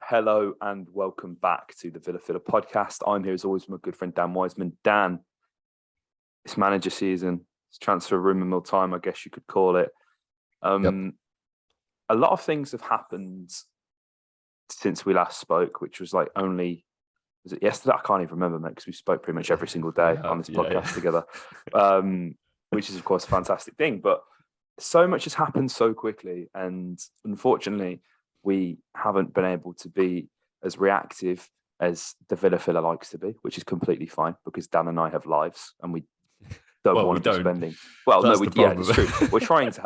Hello and welcome back to the Villa Filler podcast. I'm here as always with my good friend Dan Wiseman. Dan, it's manager season. It's transfer rumour mill time, I guess you could call it. A lot of things have happened since we last spoke, which was was it yesterday? I can't even remember, mate, because we spoke pretty much every single day on this podcast together, which is, of course, a fantastic thing. But so much has happened so quickly, and unfortunately, we haven't been able to be as reactive as the Villa Filler likes to be, which is completely fine because Dan and I have lives and we don't want to be spending. Well, no, it's true. We're trying to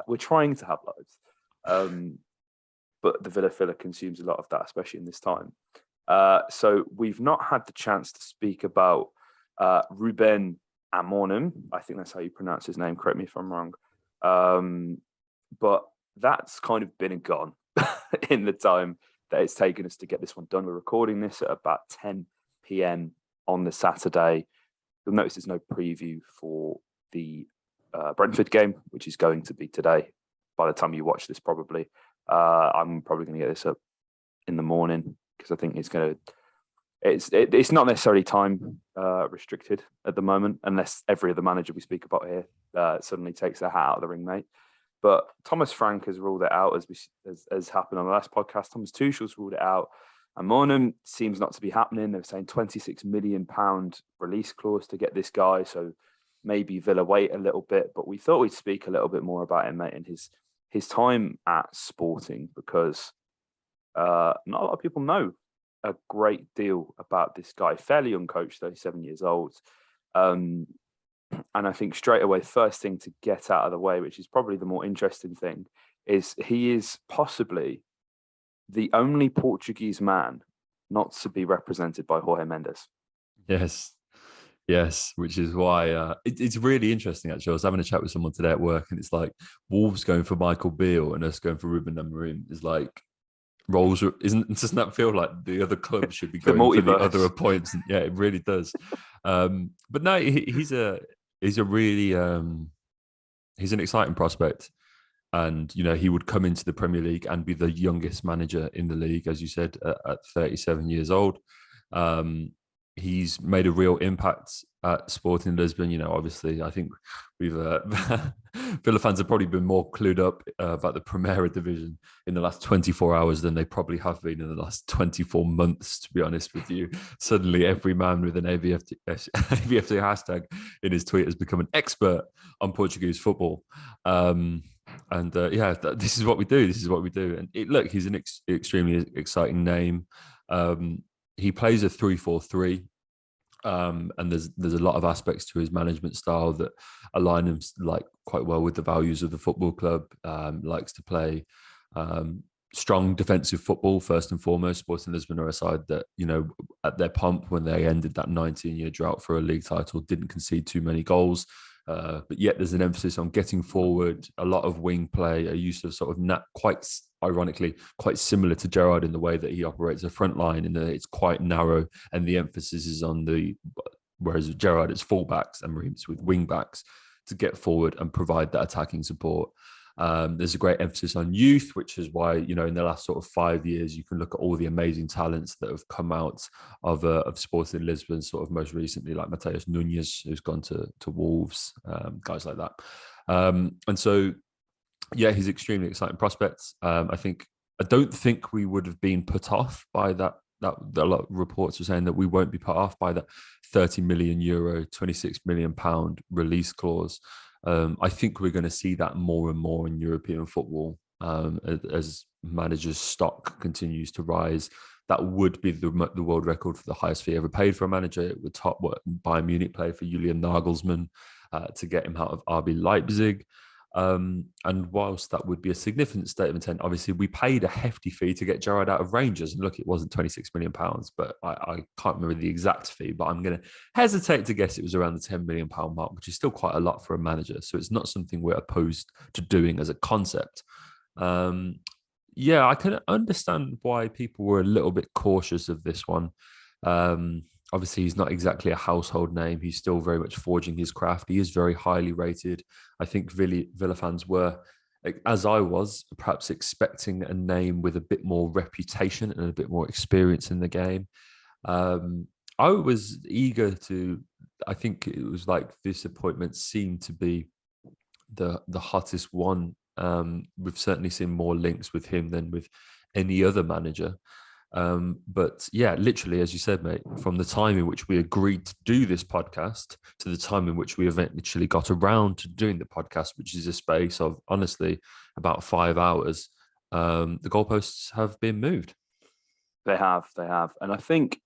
have lives, but the Villa Filler consumes a lot of that, especially in this time. So we've not had the chance to speak about Ruben Amorim. I think that's how you pronounce his name. Correct me if I'm wrong. But that's kind of been and gone in the time that it's taken us to get this one done. We're recording this at about 10 p.m. on the Saturday. You'll notice there's no preview for the Brentford game, which is going to be today. By the time you watch this, probably. I'm probably going to get this up in the morning because I think it's not necessarily time restricted at the moment, unless every other manager we speak about here suddenly takes their hat out of the ring, mate. But Thomas Frank has ruled it out, as happened on the last podcast. Thomas Tuchel's ruled it out. And Amorim seems not to be happening. They're saying £26 million release clause to get this guy. So maybe Villa wait a little bit. But we thought we'd speak a little bit more about him, mate, and his time at Sporting, because not a lot of people know a great deal about this guy. Fairly young coach, 37 years old. And I think straight away, first thing to get out of the way, which is probably the more interesting thing, is he is possibly the only Portuguese man not to be represented by Jorge Mendes. Yes, which is why it's really interesting, actually. I was having a chat with someone today at work, and it's like Wolves going for Michael Beale and us going for Ruben Amorim is like roles. Doesn't that feel like the other club should be going for the other appointments? Yeah, it really does. But no, he's an exciting prospect. And, he would come into the Premier League and be the youngest manager in the league, as you said, at 37 years old. He's made a real impact at Sporting Lisbon. Obviously, I think we've Villa fans have probably been more clued up about the Primera division in the last 24 hours than they probably have been in the last 24 months, to be honest with you. Suddenly, every man with an AVFC hashtag in his tweet has become an expert on Portuguese football. This is what we do. And he's an extremely exciting name. He plays a 3-4-3, and there's a lot of aspects to his management style that align him quite well with the values of the football club. Likes to play strong defensive football first and foremost. Sporting Lisbon are a side that, at their pomp when they ended that 19-year drought for a league title, didn't concede too many goals. But yet there's an emphasis on getting forward, a lot of wing play, a use of sort of quite ironically, quite similar to Gerrard in the way that he operates a front line, in that it's quite narrow and the emphasis is on whereas Gerrard is fullbacks and Amorim's with wing backs to get forward and provide that attacking support. There's a great emphasis on youth, which is why, in the last sort of 5 years, you can look at all the amazing talents that have come out of Sporting Lisbon, sort of most recently, like Mateus Nunes, who's gone to Wolves, guys like that. He's extremely exciting prospects. I don't think we would have been put off by that. A lot of reports were saying that we won't be put off by that €30 million, £26 million release clause. I think we're going to see that more and more in European football as managers' stock continues to rise. That would be the world record for the highest fee ever paid for a manager. It would top what Bayern Munich paid for Julian Nagelsmann to get him out of RB Leipzig. And whilst that would be a significant state of intent, obviously we paid a hefty fee to get Gerrard out of Rangers. And look, it wasn't £26 million, but I can't remember the exact fee, but I'm going to hesitate to guess it was around the £10 million mark, which is still quite a lot for a manager. So it's not something we're opposed to doing as a concept. I can understand why people were a little bit cautious of this one. Obviously, he's not exactly a household name. He's still very much forging his craft. He is very highly rated. I think Villa fans were as I was, perhaps expecting a name with a bit more reputation and a bit more experience in the game. I was eager to. I think it was like this appointment seemed to be the hottest one. We've certainly seen more links with him than with any other manager. But yeah, literally, as you said, mate, from the time in which we agreed to do this podcast to the time in which we eventually got around to doing the podcast, which is a space of honestly about 5 hours, the goalposts have been moved. They have. And I think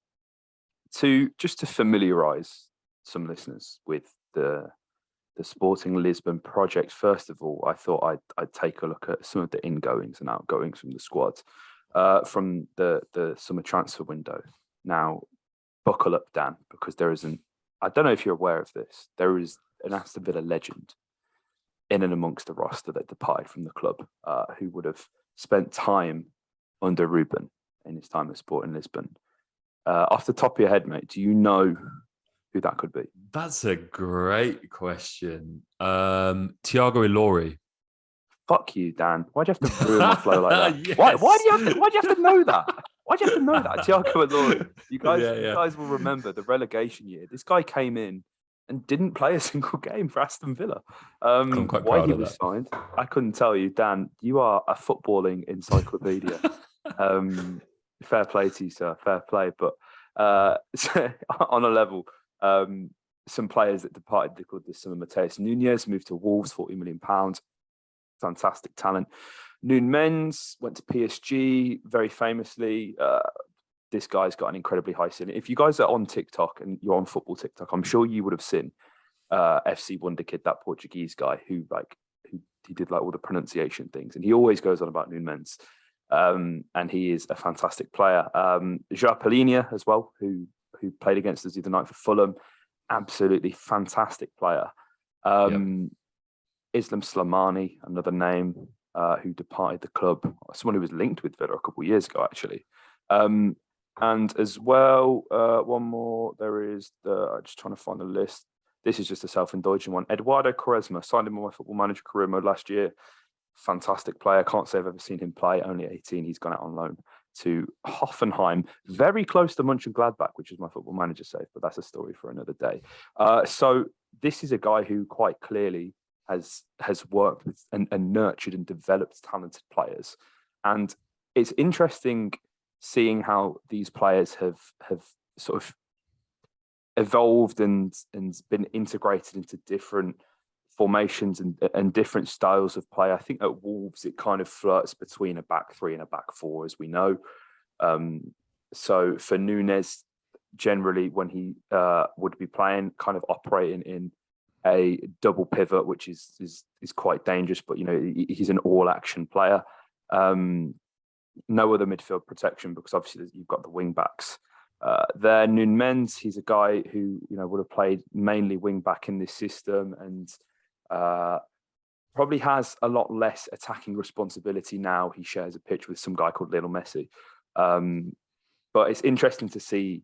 to familiarise some listeners with the Sporting Lisbon project, first of all, I thought I'd take a look at some of the ingoings and outgoings from the squad from the summer transfer window. Now, buckle up, Dan, because I don't know if you're aware of this, there is an Aston Villa legend in and amongst the roster that departed from the club who would have spent time under Ruben in his time at Sporting Lisbon. Off the top of your head, mate, do you know who that could be? That's a great question. Thiago Ilori. Fuck you, Dan. Why'd you have to ruin my flow like that? Yes. Why do you have to know that? Why'd you have to know that? Thiago Ilori. You guys will remember the relegation year. This guy came in and didn't play a single game for Aston Villa. I'm quite why proud he of was that. signed, I couldn't tell you. Dan, you are a footballing encyclopedia. Fair play to you, sir. Fair play. But on a level, some players that departed the club this summer. Mateus Nunes moved to Wolves, £40 million. Fantastic talent. Nunes Menz went to PSG very famously. This guy's got an incredibly high ceiling. If you guys are on TikTok and you're on football TikTok, I'm sure you would have seen FC Wonder Kid, that Portuguese guy who he did like all the pronunciation things, and he always goes on about Nunes Menz. And he is a fantastic player. João Palhinha as well, who played against us the other night for Fulham, absolutely fantastic player. Islam Slimani, another name, who departed the club, someone who was linked with Villa a couple of years ago, actually. And as well, one more, I'm just trying to find the list. This is just a self-indulgent one. Eduardo Quaresma, signed him on my Football Manager career mode last year. Fantastic player. Can't say I've ever seen him play. Only 18. He's gone out on loan to Hoffenheim, very close to Mönchengladbach, which is my Football Manager save, but that's a story for another day. So this is a guy who quite clearly has worked with and nurtured and developed talented players. And it's interesting seeing how these players have sort of evolved and been integrated into different formations and different styles of play. I think at Wolves it kind of flirts between a back three and a back four, as we know. So for Nunes, generally when he would be playing, kind of operating in a double pivot, which is quite dangerous, but he's an all-action player. No other midfield protection because obviously you've got the wing backs. There, Nunes Menz, he's a guy who would have played mainly wing back in this system and probably has a lot less attacking responsibility now. He shares a pitch with some guy called Lionel Messi. But it's interesting to see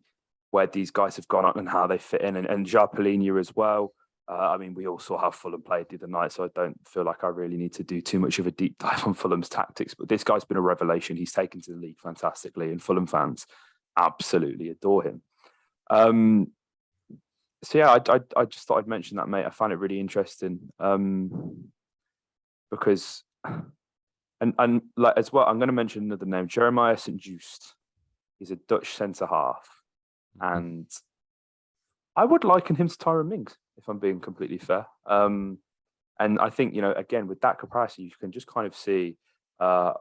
where these guys have gone on and how they fit in. And João Palhinha as well. We all saw how Fulham played the other night, so I don't feel like I really need to do too much of a deep dive on Fulham's tactics. But this guy's been a revelation. He's taken to the league fantastically, and Fulham fans absolutely adore him. So yeah, I just thought I'd mention that, mate. I found it really interesting because, and like as well, I'm going to mention another name, Jeremiah St. Just. He's a Dutch centre half, and I would liken him to Tyrone Mings, if I'm being completely fair. And I think again with that comparison, you can just kind of see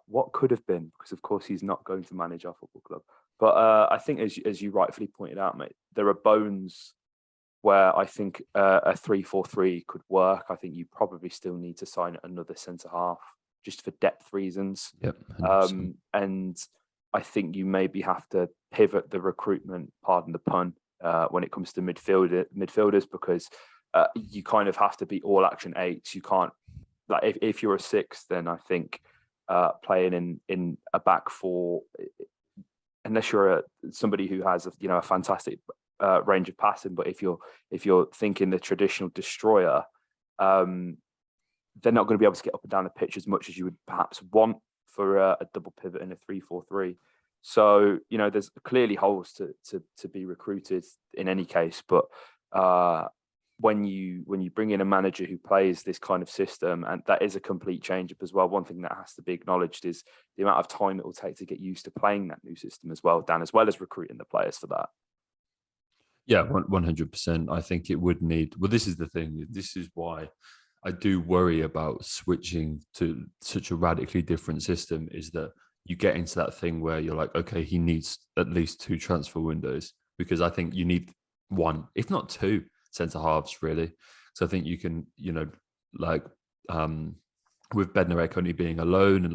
what could have been, because of course he's not going to manage our football club. But I think as you rightfully pointed out, mate, there are bones where I think a 3-4-3 could work. I think you probably still need to sign another centre half just for depth reasons. Yep. And I think you maybe have to pivot the recruitment, pardon the pun, when it comes to midfielders, because you kind of have to be all action eights. You can't, like if you're a six, then I think playing in a back four, unless you're somebody who has a fantastic range of passing, but if you're thinking the traditional destroyer, they're not going to be able to get up and down the pitch as much as you would perhaps want for a double pivot in a 3-4-3. So, there's clearly holes to be recruited in any case. But when you bring in a manager who plays this kind of system, and that is a complete change up as well, one thing that has to be acknowledged is the amount of time it will take to get used to playing that new system as well, Dan, as well as recruiting the players for that. Yeah, 100%. I think it would need. Well, this is the thing. This is why I do worry about switching to such a radically different system, is that you get into that thing where you're like, okay, he needs at least 2 transfer windows, because I think you need 1, if not 2 centre halves, really. So I think you can, with Bednarek only being alone, and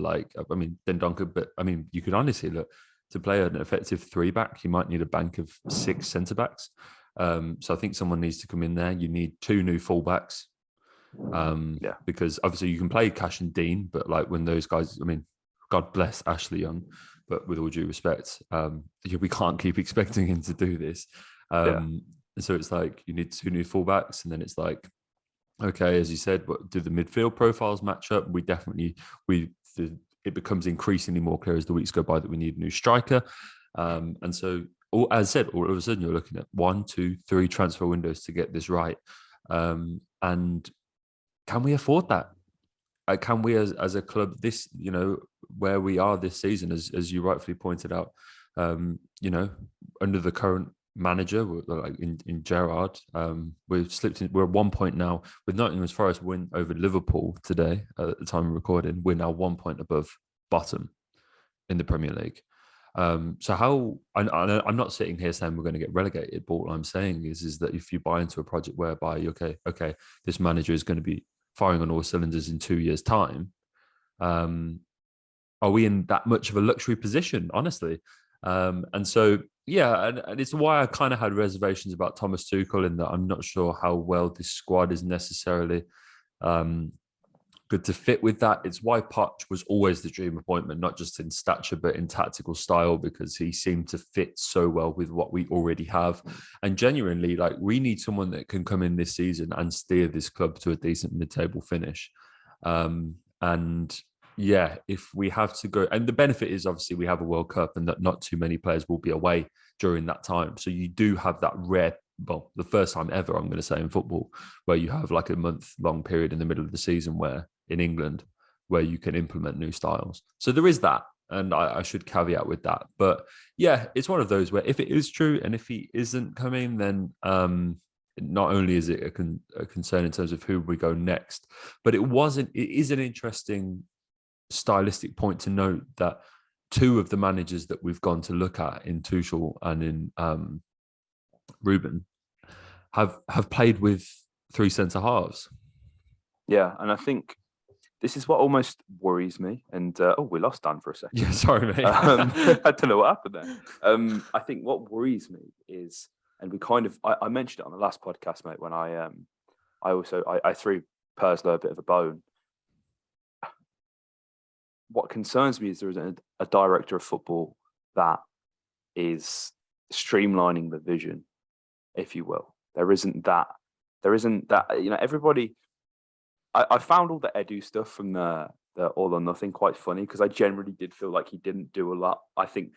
Dendoncker, but you could honestly look to play an effective 3-back, you might need a bank of 6 centre backs. So I think someone needs to come in there. You need 2 new fullbacks. Because obviously you can play Cash and Dean, but when those guys, God bless Ashley Young, but with all due respect, we can't keep expecting him to do this. So it's you need 2 new fullbacks, and then it's okay, as you said, but do the midfield profiles match up? It becomes increasingly more clear as the weeks go by that we need a new striker. And so, as I said, all of a sudden you're looking at 1, 2, 3 transfer windows to get this right. And can we afford that? Can we, as a club, this, where we are this season, as you rightfully pointed out, under the current manager, in Gerrard, we've slipped in. We're at 1 point now with Nottingham Forest win over Liverpool today at the time of recording. We're now 1 point above bottom in the Premier League. So how? I'm not sitting here saying we're going to get relegated, but what I'm saying is that if you buy into a project whereby okay, this manager is going to be firing on all cylinders in 2 years' time, are we in that much of a luxury position, honestly? And so, and it's why I kind of had reservations about Thomas Tuchel, in that I'm not sure how well this squad is necessarily good to fit with that. It's why Poch was always the dream appointment, not just in stature, but in tactical style, because he seemed to fit so well with what we already have. And genuinely, we need someone that can come in this season and steer this club to a decent mid-table finish. If we have to go, and the benefit is obviously we have a World Cup, and that not too many players will be away during that time. So you do have that rare, well, the first time ever, I'm going to say, in football, where you have a month-long period in the middle of the season in England, where you can implement new styles. So there is that, and I should caveat with that. But it's one of those where if it is true, and if he isn't coming, then not only is it a concern in terms of who we go next, but it is an interesting stylistic point to note that 2 of the managers that we've gone to look at, in Tuchel and in Ruben, have played with 3 centre halves. Yeah, and I think this is what almost worries me. And we lost Dan for a second. Yeah, sorry, mate. I don't know what happened there. I think what worries me is, and we I mentioned it on the last podcast, mate, when I threw Purslow a bit of a bone. What concerns me is there isn't a director of football that is streamlining the vision, if you will. There isn't that. Everybody. I found all the Edu stuff from the All or Nothing quite funny, because I generally did feel like he didn't do a lot. I think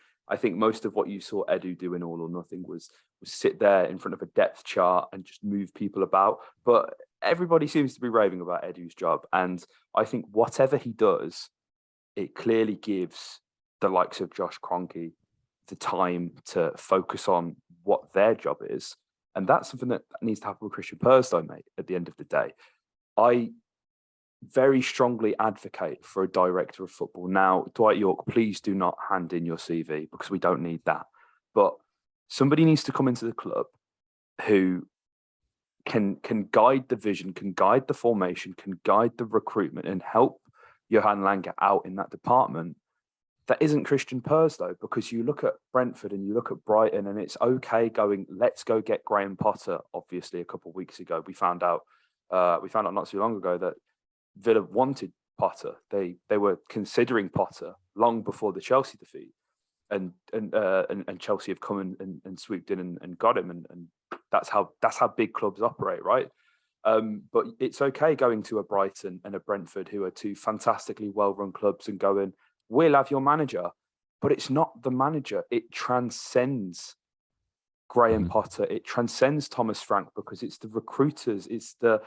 most of what you saw Edu do in All or Nothing was sit there in front of a depth chart and just move people about. But everybody seems to be raving about Edu's job, and I think whatever he does, it clearly gives the likes of Josh Kroenke the time to focus on what their job is. And that's something that needs to happen with Christian Purslow, mate, at the end of the day. I very strongly advocate for a director of football. Now, Dwight York, please do not hand in your CV, because we don't need that. But somebody needs to come into the club who can guide the vision, can guide the formation, can guide the recruitment, and help Johan Lange out in that department. That isn't Christian Purslow, because you look at Brentford and you look at Brighton, and it's okay going, let's go get Graham Potter. Obviously, a couple of weeks ago, we found out not too long ago that Villa wanted Potter. They were considering Potter long before the Chelsea defeat, and Chelsea have come and swooped in and got him, and that's how big clubs operate, right? But it's okay going to a Brighton and a Brentford, who are two fantastically well-run clubs, and going, we'll have your manager. But it's not the manager. It transcends Graham Potter. It transcends Thomas Frank, because it's the recruiters, it's the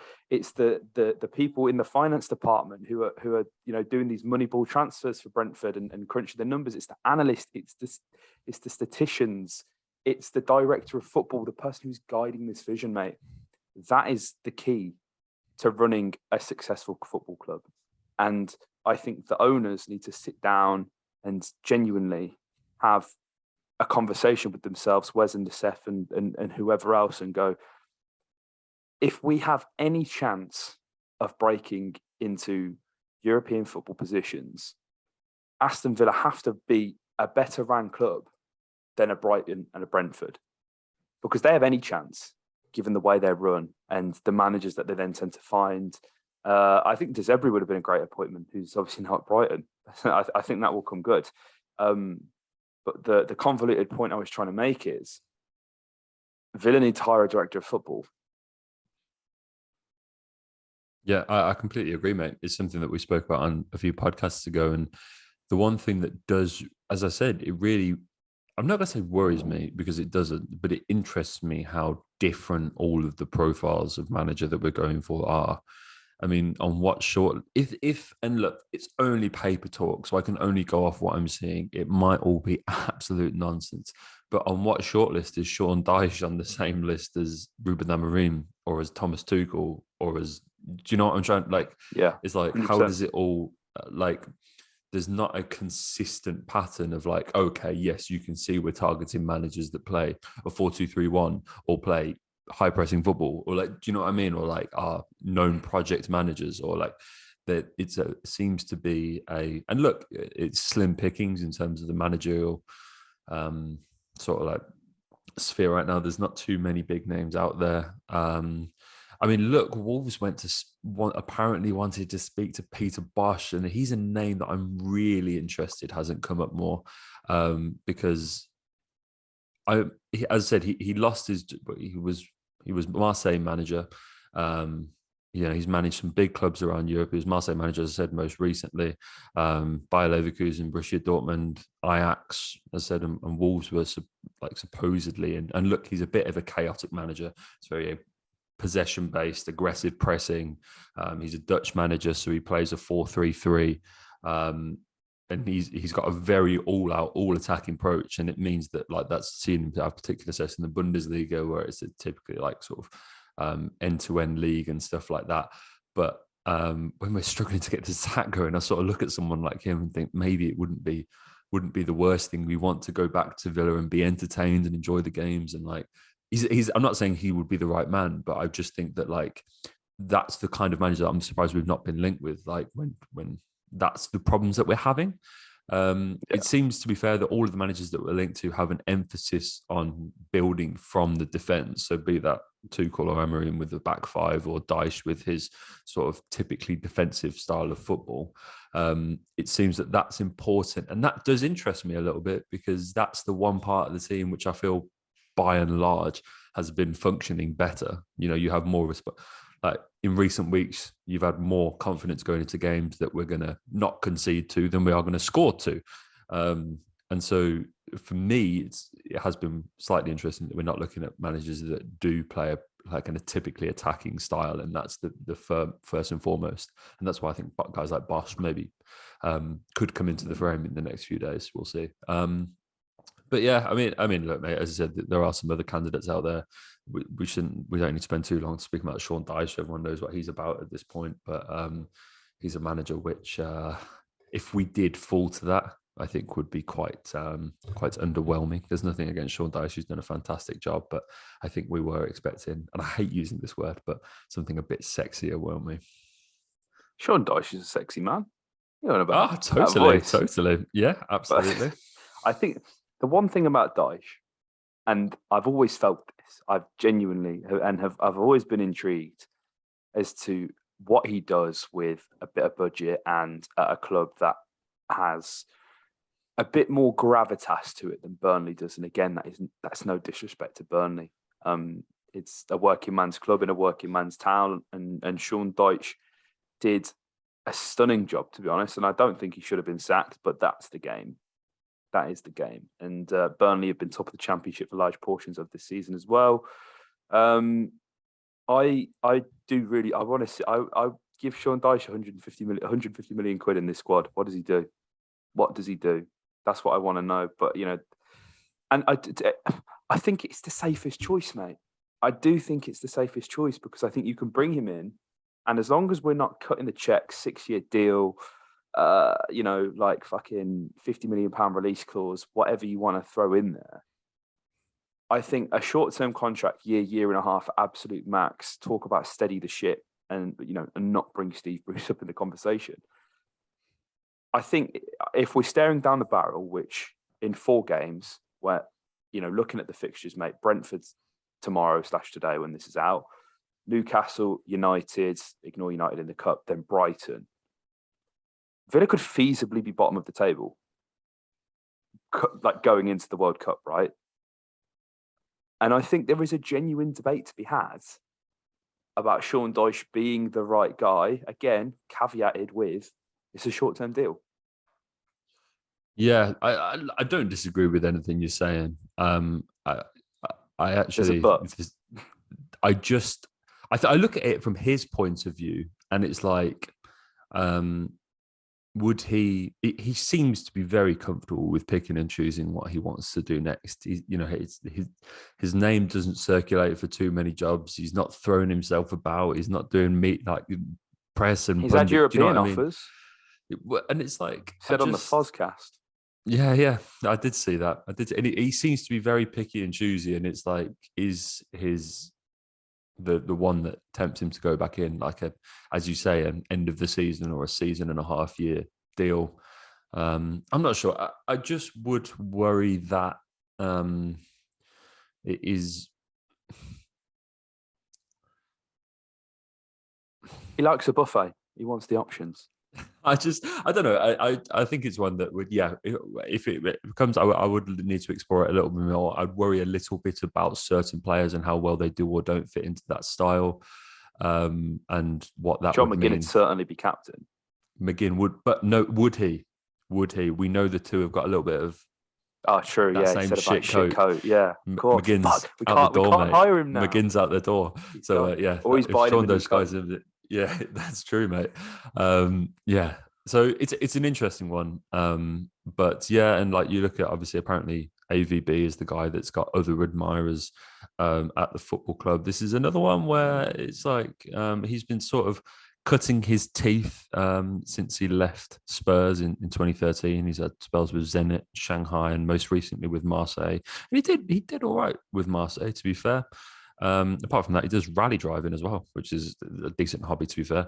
people in the finance department who are doing these Moneyball transfers for Brentford and crunching the numbers. It's the analyst, it's the statisticians, it's the director of football, the person who's guiding this vision, mate. That is the key to running a successful football club. And I think the owners need to sit down and genuinely have a conversation with themselves, Wes and Youssef and whoever else, and go, if we have any chance of breaking into European football positions, Aston Villa have to be a better ran club than a Brighton and a Brentford, because they have any chance, given the way they're run and the managers that they then tend to find. I think Desebri would have been a great appointment, who's obviously now at Brighton. I think that will come good. But the convoluted point I was trying to make is Villa need to hire a director of football. Yeah, I completely agree, mate. It's something that we spoke about on a few podcasts ago. And the one thing that does, as I said, it really, I'm not going to say worries me, because it doesn't, but it interests me how different all of the profiles of manager that we're going for are. I mean, on what short, and look, it's only paper talk, so I can only go off what I'm seeing. It might all be absolute nonsense. But on what shortlist is Sean Dyche on the same list as Ruben Amorim or as Thomas Tuchel or as, do you know what I'm trying? Like, yeah, it's like, 100%. how does it all, like, there's not a consistent pattern of like, okay, yes, you can see we're targeting managers that play a 4-2-3-1 or play high pressing football, or like, do you know what I mean? Or like are known project managers, or like that seems to be and look, it's slim pickings in terms of the managerial sort of like sphere right now. There's not too many big names out there. I mean, look, Wolves apparently wanted to speak to Peter Bosz, and he's a name that I'm really interested hasn't come up more, because as I said, he lost his. He was Marseille manager. He's managed some big clubs around Europe. He was Marseille manager, as I said, most recently. Bayer Leverkusen, Borussia Dortmund, Ajax, as I said, and Wolves were supposedly. And look, he's a bit of a chaotic manager. It's very possession-based, aggressive pressing. He's a Dutch manager, so he plays a 4-3-3. And he's got a very all-out, all-attacking approach, and it means that like that's seen him to have particular success in the Bundesliga, where it's typically like sort of end-to-end league and stuff like that. But when we're struggling to get the sack going, I sort of look at someone like him and think maybe it wouldn't be the worst thing. We want to go back to Villa and be entertained and enjoy the games, and like he's. I'm not saying he would be the right man, but I just think that like that's the kind of manager that I'm surprised we've not been linked with. Like when that's the problems that we're having. It seems, to be fair, that all of the managers that we're linked to have an emphasis on building from the defence. So be that Tuchel or Amorim with the back five, or Dyche with his sort of typically defensive style of football. It seems that that's important. And that does interest me a little bit, because that's the one part of the team which I feel by and large has been functioning better. You know, you have more respect. Like in recent weeks, you've had more confidence going into games that we're going to not concede to than we are going to score to. And so for me, it has been slightly interesting that we're not looking at managers that do play a typically attacking style. And that's the first and foremost. And that's why I think guys like Bosz maybe could come into the frame in the next few days. We'll see. But yeah, I mean, look, mate, as I said, there are some other candidates out there. We don't need to spend too long speaking about Sean Dyche. Everyone knows what he's about at this point, but he's a manager which, if we did fall to that, I think would be quite underwhelming. There's nothing against Sean Dyche; he's done a fantastic job, but I think we were expecting, and I hate using this word, but something a bit sexier, weren't we? Sean Dyche is a sexy man. You know about totally, yeah, absolutely. But I think the one thing about Dyche, and I've always felt this, I've genuinely I've always been intrigued as to what he does with a bit of budget and at a club that has a bit more gravitas to it than Burnley does. And again, that's no disrespect to Burnley. it's a working man's club in a working man's town, and Sean Dyche did a stunning job, to be honest. And I don't think he should have been sacked, but that's the game. That is the game. And Burnley have been top of the Championship for large portions of this season as well. I do really. I want to see. I give Sean Dyche 150 million quid in this squad. What does he do? What does he do? That's what I want to know. But and I think it's the safest choice, mate. I do think it's the safest choice because I think you can bring him in, and as long as we're not cutting the check, 6-year deal, like fucking £50 million release clause, whatever you want to throw in there. I think a short-term contract, year and a half, absolute max. Talk about steady the ship, and not bring Steve Bruce up in the conversation. I think if we're staring down the barrel, which in 4 games, where looking at the fixtures, mate, Brentford's tomorrow/today when this is out, Newcastle, United, ignore United in the cup, then Brighton. Villa could feasibly be bottom of the table, like going into the World Cup, right? And I think there is a genuine debate to be had about Sean Dyche being the right guy. Again, caveated with it's a short-term deal. Yeah, I don't disagree with anything you're saying. I actually, I look at it from his point of view, and it's like, would he seems to be very comfortable with picking and choosing what he wants to do next. His name doesn't circulate for too many jobs. He's not throwing himself about. He's not doing press and he's had European offers. And it's like said on the Fozcast. Yeah, I did see that. And he seems to be very picky and choosy, and it's like, is the one that tempts him to go back in, like as you say, an end of the season or a season and a half year deal. I'm not sure. I just would worry that it is. He likes a buffet. He wants the options. I don't know. I think it's one that would, if it becomes, I would need to explore it a little bit more. I'd worry a little bit about certain players and how well they do or don't fit into that style, and what that John would McGinn mean. would certainly be captain. McGinn would, but no, would he? We know the two have got a little bit of. Oh, true. That same said shit coat. Yeah. McGinn's we out the door, can't mate. hire him now. McGinn's out the door. So yeah, or he's buying Sean those guys. Yeah, that's true, mate. Yeah. So it's an interesting one. But yeah, and like you look at, obviously, apparently AVB is the guy that's got other admirers at the football club. This is another one where it's like he's been sort of cutting his teeth since he left Spurs in 2013. He's had spells with Zenit, Shanghai, and most recently with Marseille. And he did all right with Marseille, to be fair. Apart from that, he does rally driving as well, which is a decent hobby, to be fair.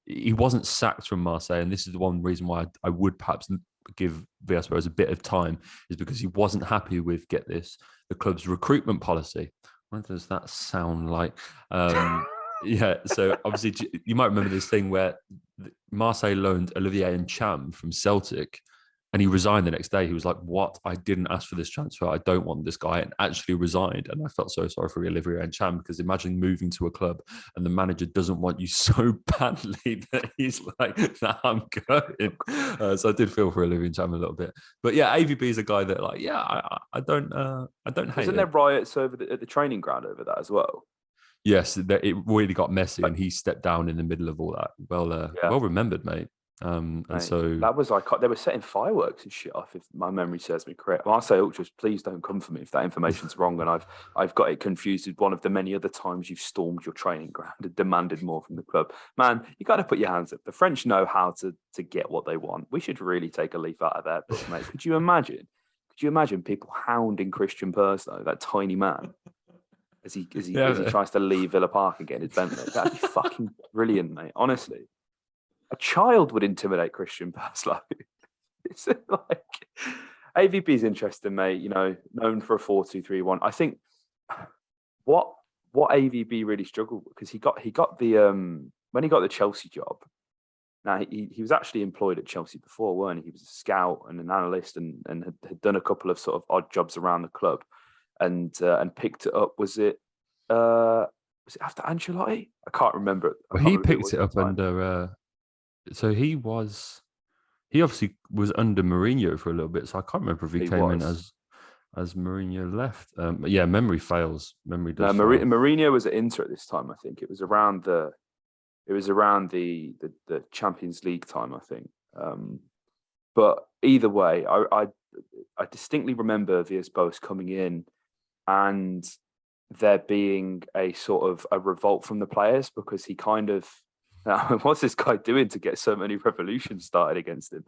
He wasn't sacked from Marseille, and this is the one reason why I would perhaps give Villas-Boas a bit of time, is because he wasn't happy with, get this, the club's recruitment policy. What does that sound like? Yeah, so obviously you might remember this thing where Marseille loaned Olivier Ntcham from Celtic, and he resigned the next day. He was like, "What? I didn't ask for this transfer. I don't want this guy," and actually resigned. And I felt so sorry for Olivier Ntcham, because imagine moving to a club and the manager doesn't want you so badly that he's like, "Nah, I'm going." So I did feel for Olivier Ntcham a little bit. But yeah, AVB is a guy that, like, I don't hate. Isn't there riots at the training ground over that as well? Yes, it really got messy, and he stepped down in the middle of all that. Well remembered, mate. And so that was like, they were setting fireworks and shit off, if my memory serves me correct. Marseille Ultras, please don't come for me if that information's wrong, and I've got it confused with one of the many other times you've stormed your training ground and demanded more from the club. Man, you got to put your hands up. The French know how to get what they want. We should really take a leaf out of their book, mate. Could you imagine people hounding Christian Persson, that tiny man, as he tries to leave Villa Park and get in his Bentley? That'd be fucking brilliant, mate. Honestly. A child would intimidate Christian Persson. It's like, AVP is interesting, mate. Known for a 4-2-3-1. I think what AVB really struggled, because he got the when he got the Chelsea job. Now he was actually employed at Chelsea before, weren't he? He was a scout and an analyst, and had done a couple of sort of odd jobs around the club, and picked it up. Was it Was it after Ancelotti? I can't remember. I Well, can't he remember who picked was it at up the time. under. So he obviously was under Mourinho for a little bit. So I can't remember if he He came in was. as Mourinho left. But yeah, memory fails. Memory No, does fail. Mourinho was at Inter at this time. I think it was around the Champions League time. I think. But either way, I distinctly remember Villas-Boas coming in and there being a sort of a revolt from the players because he kind of, what's this guy doing to get so many revolutions started against him?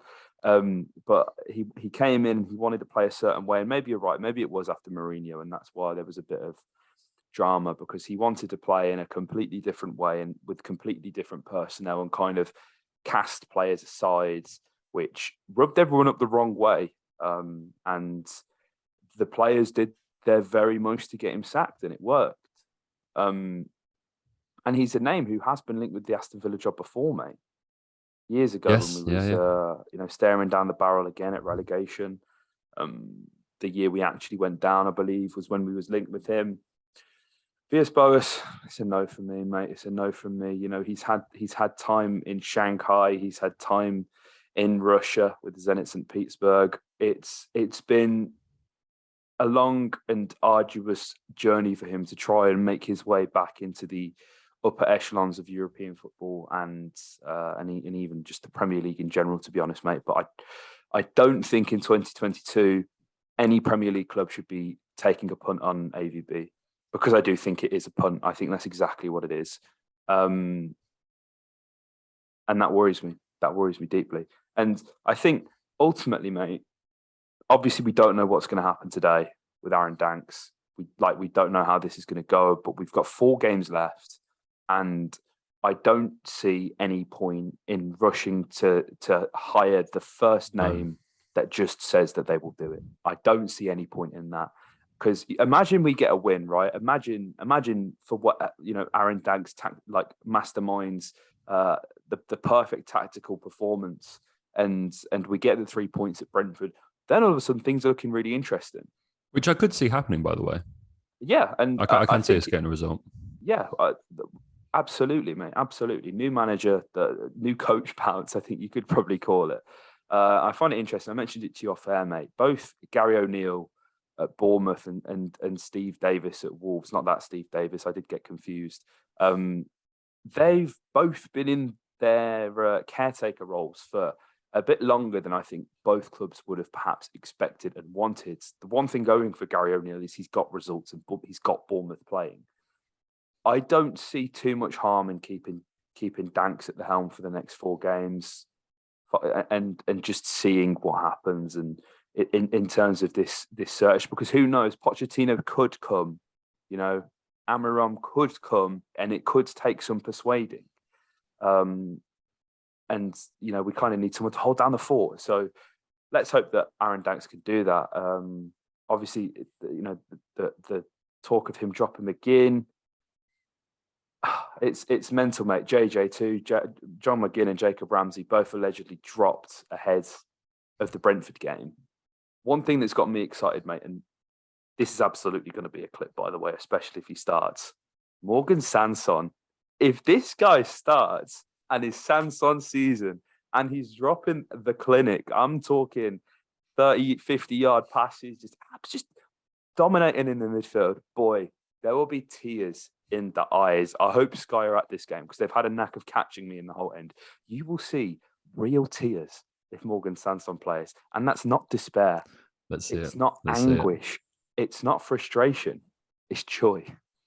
But he came in, he wanted to play a certain way, and maybe you're right, maybe it was after Mourinho, and that's why there was a bit of drama because he wanted to play in a completely different way and with completely different personnel and kind of cast players aside, which rubbed everyone up the wrong way. And the players did their very most to get him sacked, and it worked. And he's a name who has been linked with the Aston Villa job before, mate. Years ago, when Yes, we was staring down the barrel again at relegation. The year we actually went down, I believe, was when we was linked with him. Villas-Boas, it's a no for me, mate. It's a no from me. You know, he's had time in Shanghai. He's had time in Russia with Zenit St. Petersburg. It's been a long and arduous journey for him to try and make his way back into the upper echelons of European football and even just the Premier League in general, to be honest, mate. But I don't think in 2022 any Premier League club should be taking a punt on AVB because I do think it is a punt. I think that's exactly what it is. And that worries me. That worries me deeply. And I think ultimately, mate, obviously we don't know what's going to happen today with Aaron Danks. We don't know how this is going to go, but we've got 4 games left, and I don't see any point in rushing to hire the first name that just says that they will do it. I don't see any point in that. Because imagine we get a win, right? Imagine for what Aaron Danks masterminds the perfect tactical performance, and we get the 3 points at Brentford. Then all of a sudden things are looking really interesting, which I could see happening, by the way. Yeah, and I can see us getting a result. Yeah, absolutely, mate. Absolutely, new manager, the new coach bounce. I think you could probably call it. I find it interesting. I mentioned it to you off air, mate. Both Gary O'Neill at Bournemouth and Steve Davis at Wolves. Not that Steve Davis. I did get confused. They've both been in their caretaker roles for a bit longer than I think both clubs would have perhaps expected and wanted. The one thing going for Gary O'Neill is he's got results and he's got Bournemouth playing. I don't see too much harm in keeping Danks at the helm for the next 4 games, and just seeing what happens and in terms of this search, because who knows, Pochettino could come, Amorim could come, and it could take some persuading. And we kind of need someone to hold down the fort. So let's hope that Aaron Danks can do that. Obviously, the talk of him dropping McGinn, it's mental, mate. JJ too, John McGinn and Jacob Ramsey both allegedly dropped ahead of the Brentford game. One thing that's got me excited, mate, and this is absolutely going to be a clip, by the way, especially if he starts. Morgan Sanson. If this guy starts and his Sanson season and he's dropping the clinic, I'm talking 30, 50-yard passes, just dominating in the midfield, boy, there will be tears in the eyes. I hope Sky are at this game because they've had a knack of catching me in the whole end. You will see real tears if Morgan Sanson plays. And that's not despair. It's not anguish. It's not frustration. It's joy.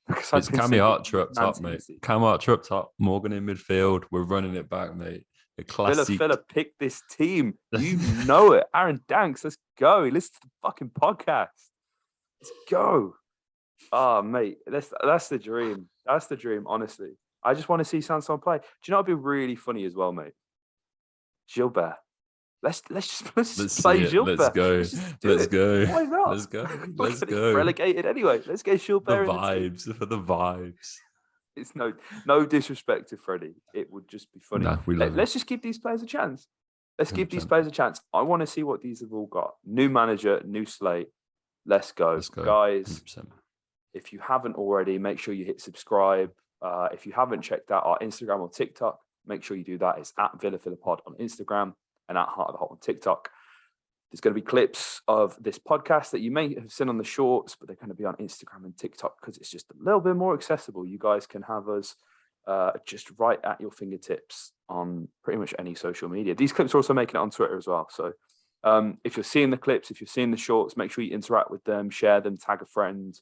It's Cammy Archer up top, mate. Cam Archer up top, Morgan in midfield. We're running it back, mate. The classic. Villa picked this team. You know it. Aaron Danks, let's go. Listen to the fucking podcast. Let's go. Oh, mate, that's the dream. That's the dream, honestly. I just want to see Sanson play. Do you know what'd be really funny as well, mate? Gilbert. Let's play Gilbert. Let's go. Why not? Let's go. Relegated anyway. Let's get Gilbert. For the vibes. It's no disrespect to Freddie. It would just be funny. No, let's just give these players a chance. Let's give these players a chance. I want to see what these have all got. New manager, new slate. Let's go. Guys. 100%. If you haven't already, make sure you hit subscribe. If you haven't checked out our Instagram or TikTok, make sure you do that. It's at VillaFillaPod on Instagram and at Heart of the Holte on TikTok. There's going to be clips of this podcast that you may have seen on the shorts, but they're going to be on Instagram and TikTok because it's just a little bit more accessible. You guys can have us just right at your fingertips on pretty much any social media. These clips are also making it on Twitter as well. So if you're seeing the clips, if you're seeing the shorts, make sure you interact with them, share them, tag a friend,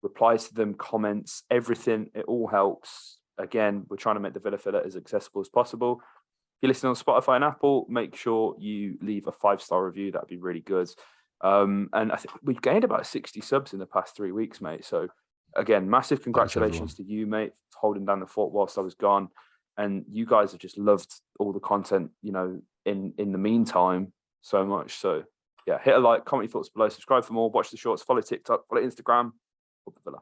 reply to them, comments, everything. It all helps. Again, we're trying to make the Villa Filler as accessible as possible. If you're listening on Spotify and Apple, make sure you leave a 5-star review. That'd be really good. And I think we've gained about 60 subs in the past 3 weeks, mate. So again, massive congratulations to you, mate, for holding down the fort whilst I was gone. And you guys have just loved all the content, you know, in the meantime so much. So yeah, hit a like, comment your thoughts below, subscribe for more, watch the shorts, follow TikTok, follow Instagram. Villa.